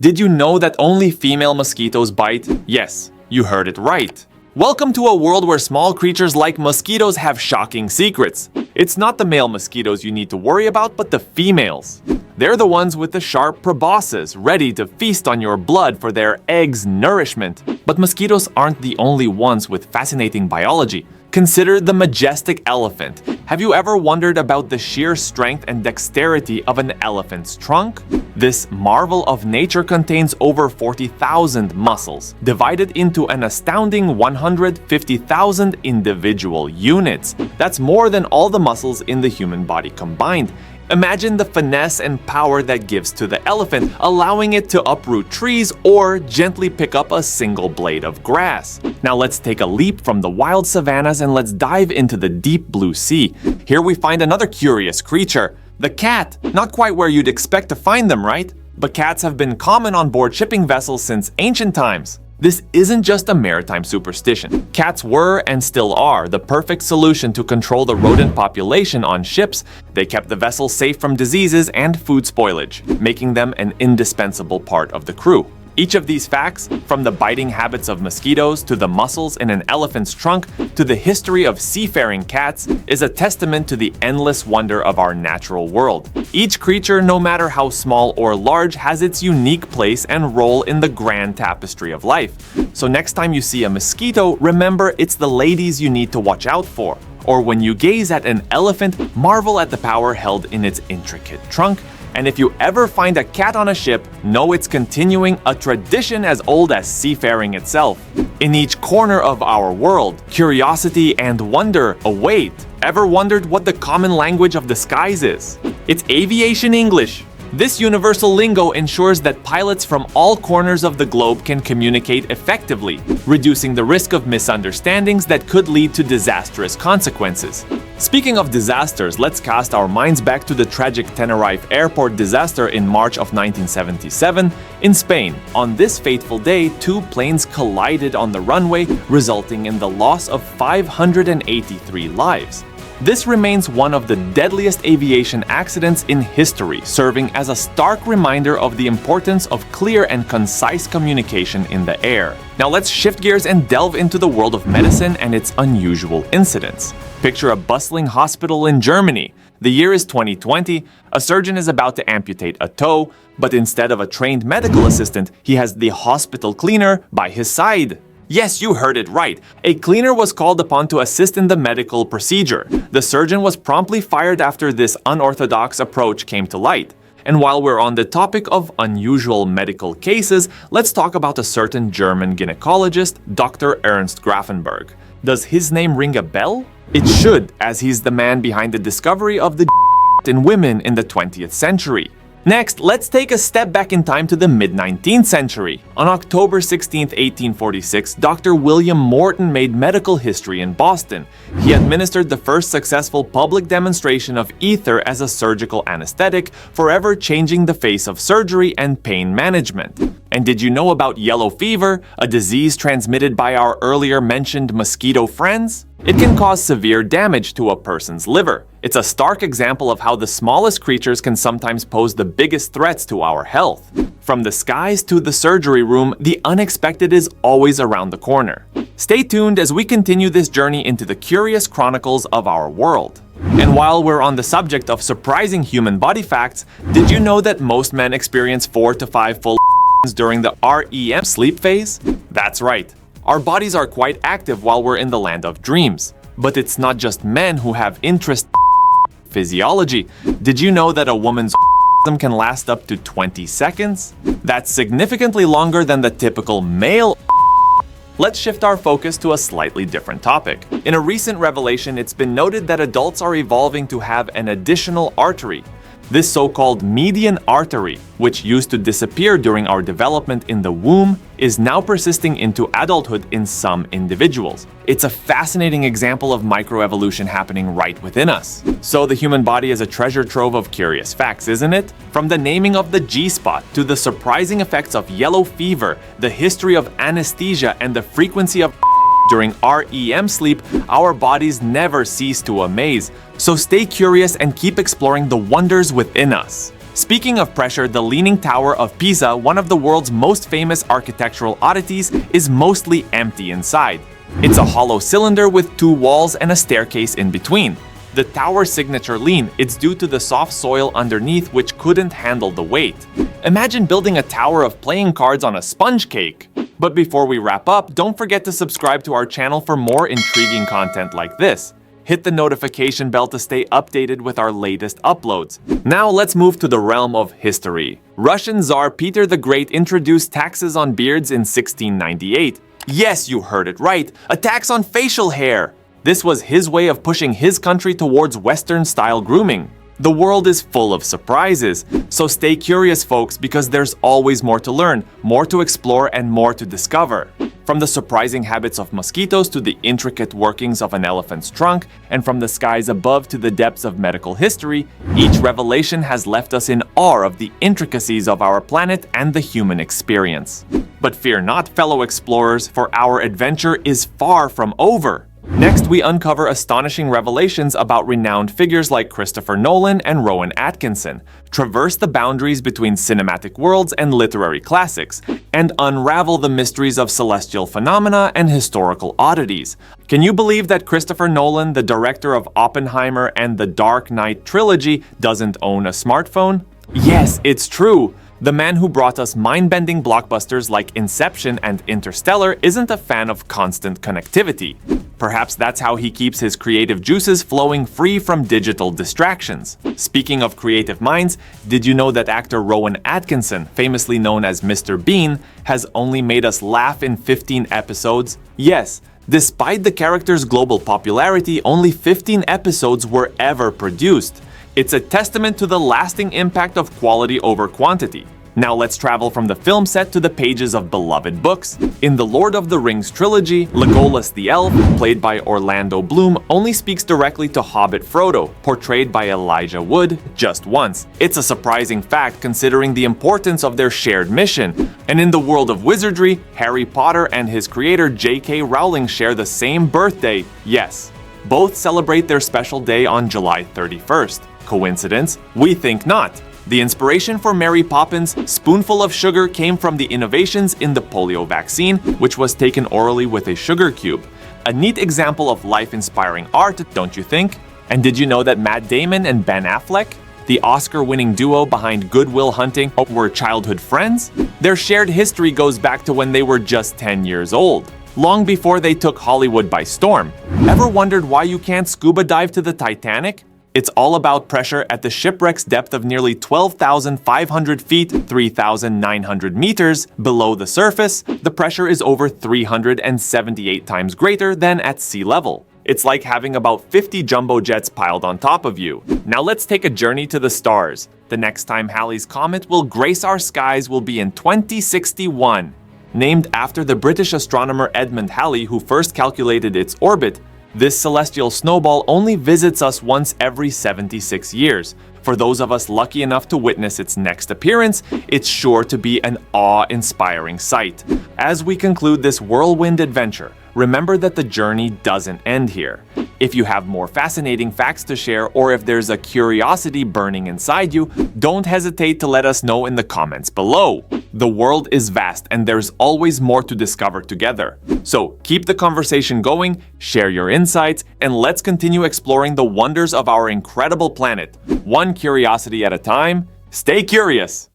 Did you know that only female mosquitoes bite? Yes, you heard it right. Welcome to a world where small creatures like mosquitoes have shocking secrets. It's not the male mosquitoes you need to worry about, but the females. They're the ones with the sharp proboscis, ready to feast on your blood for their eggs' nourishment. But mosquitoes aren't the only ones with fascinating biology. Consider the majestic elephant. Have you ever wondered about the sheer strength and dexterity of an elephant's trunk? This marvel of nature contains over 40,000 muscles, divided into an astounding 150,000 individual units. That's more than all the muscles in the human body combined. Imagine the finesse and power that gives to the elephant, allowing it to uproot trees or gently pick up a single blade of grass. Now let's take a leap from the wild savannas and let's dive into the deep blue sea. Here we find another curious creature, the cat. Not quite where you'd expect to find them, right? But cats have been common on board shipping vessels since ancient times. This isn't just a maritime superstition. Cats were and still are the perfect solution to control the rodent population on ships. They kept the vessel safe from diseases and food spoilage, making them an indispensable part of the crew. Each of these facts, from the biting habits of mosquitoes to the muscles in an elephant's trunk to the history of seafaring cats, is a testament to the endless wonder of our natural world. Each creature, no matter how small or large, has its unique place and role in the grand tapestry of life. So next time you see a mosquito, remember it's the ladies you need to watch out for. Or when you gaze at an elephant, marvel at the power held in its intricate trunk. And if you ever find a cat on a ship, know it's continuing a tradition as old as seafaring itself. In each corner of our world, curiosity and wonder await. Ever wondered what the common language of the skies is? It's aviation English. This universal lingo ensures that pilots from all corners of the globe can communicate effectively, reducing the risk of misunderstandings that could lead to disastrous consequences. Speaking of disasters, let's cast our minds back to the tragic Tenerife airport disaster in March of 1977 in Spain. On this fateful day, two planes collided on the runway, resulting in the loss of 583 lives. This remains one of the deadliest aviation accidents in history, serving as a stark reminder of the importance of clear and concise communication in the air. Now let's shift gears and delve into the world of medicine and its unusual incidents. Picture a bustling hospital in Germany. The year is 2020, a surgeon is about to amputate a toe, but instead of a trained medical assistant, he has the hospital cleaner by his side. Yes, you heard it right. A cleaner was called upon to assist in the medical procedure. The surgeon was promptly fired after this unorthodox approach came to light. And while we're on the topic of unusual medical cases, let's talk about a certain German gynecologist, Dr. Ernst Grafenberg. Does his name ring a bell? It should, as he's the man behind the discovery of the in women in the 20th century. Next, let's take a step back in time to the mid-19th century. On October 16, 1846, Dr. William Morton made medical history in Boston. He administered the first successful public demonstration of ether as a surgical anesthetic, forever changing the face of surgery and pain management. And did you know about yellow fever, a disease transmitted by our earlier mentioned mosquito friends? It can cause severe damage to a person's liver. It's a stark example of how the smallest creatures can sometimes pose the biggest threats to our health. From the skies to the surgery room, the unexpected is always around the corner. Stay tuned as we continue this journey into the curious chronicles of our world. And while we're on the subject of surprising human body facts, did you know that most men experience 4 to 5 full during the REM sleep phase? That's right. Our bodies are quite active while we're in the land of dreams. But it's not just men who have interest in physiology. Did you know that a woman's can last up to 20 seconds? That's significantly longer than the typical male. Let's shift our focus to a slightly different topic. In a recent revelation, it's been noted that adults are evolving to have an additional artery. This so-called median artery, which used to disappear during our development in the womb, is now persisting into adulthood in some individuals. It's a fascinating example of microevolution happening right within us. So the human body is a treasure trove of curious facts, isn't it? From the naming of the G-spot to the surprising effects of yellow fever, the history of anesthesia, and the frequency of during REM sleep, our bodies never cease to amaze. So stay curious and keep exploring the wonders within us. Speaking of pressure, the Leaning Tower of Pisa, one of the world's most famous architectural oddities, is mostly empty inside. It's a hollow cylinder with two walls and a staircase in between. The tower's signature lean, it's due to the soft soil underneath which couldn't handle the weight. Imagine building a tower of playing cards on a sponge cake. But before we wrap up, don't forget to subscribe to our channel for more intriguing content like this. Hit the notification bell to stay updated with our latest uploads. Now let's move to the realm of history. Russian Tsar Peter the Great introduced taxes on beards in 1698. Yes, you heard it right, a tax on facial hair. This was his way of pushing his country towards Western-style grooming. The world is full of surprises, so stay curious, folks, because there's always more to learn, more to explore, and more to discover. From the surprising habits of mosquitoes to the intricate workings of an elephant's trunk, and from the skies above to the depths of medical history, each revelation has left us in awe of the intricacies of our planet and the human experience. But fear not, fellow explorers, for our adventure is far from over. Next, we uncover astonishing revelations about renowned figures like Christopher Nolan and Rowan Atkinson, traverse the boundaries between cinematic worlds and literary classics, and unravel the mysteries of celestial phenomena and historical oddities. Can you believe that Christopher Nolan, the director of Oppenheimer and the Dark Knight trilogy, doesn't own a smartphone? Yes, it's true. The man who brought us mind-bending blockbusters like Inception and Interstellar isn't a fan of constant connectivity. Perhaps that's how he keeps his creative juices flowing free from digital distractions. Speaking of creative minds, did you know that actor Rowan Atkinson, famously known as Mr. Bean, has only made us laugh in 15 episodes? Yes, despite the character's global popularity, only 15 episodes were ever produced. It's a testament to the lasting impact of quality over quantity. Now let's travel from the film set to the pages of beloved books. In the Lord of the Rings trilogy, Legolas the Elf, played by Orlando Bloom, only speaks directly to Hobbit Frodo, portrayed by Elijah Wood, just once. It's a surprising fact considering the importance of their shared mission. And in the world of wizardry, Harry Potter and his creator J.K. Rowling share the same birthday. Yes, both celebrate their special day on July 31st. Coincidence? We think not. The inspiration for Mary Poppins' spoonful of sugar came from the innovations in the polio vaccine, which was taken orally with a sugar cube. A neat example of life-inspiring art, don't you think? And did you know that Matt Damon and Ben Affleck, the Oscar-winning duo behind Good Will Hunting, were childhood friends? Their shared history goes back to when they were just 10 years old, long before they took Hollywood by storm. Ever wondered why you can't scuba dive to the Titanic? It's all about pressure at the shipwreck's depth of nearly 12,500 feet, 3,900 meters below the surface. The pressure is over 378 times greater than at sea level. It's like having about 50 jumbo jets piled on top of you. Now let's take a journey to the stars. The next time Halley's Comet will grace our skies will be in 2061. Named after the British astronomer Edmund Halley, who first calculated its orbit, this celestial snowball only visits us once every 76 years. For those of us lucky enough to witness its next appearance, it's sure to be an awe-inspiring sight. As we conclude this whirlwind adventure, remember that the journey doesn't end here. If you have more fascinating facts to share, or if there's a curiosity burning inside you, don't hesitate to let us know in the comments below. The world is vast and there's always more to discover together. So keep the conversation going, share your insights, and let's continue exploring the wonders of our incredible planet, one curiosity at a time. Stay curious!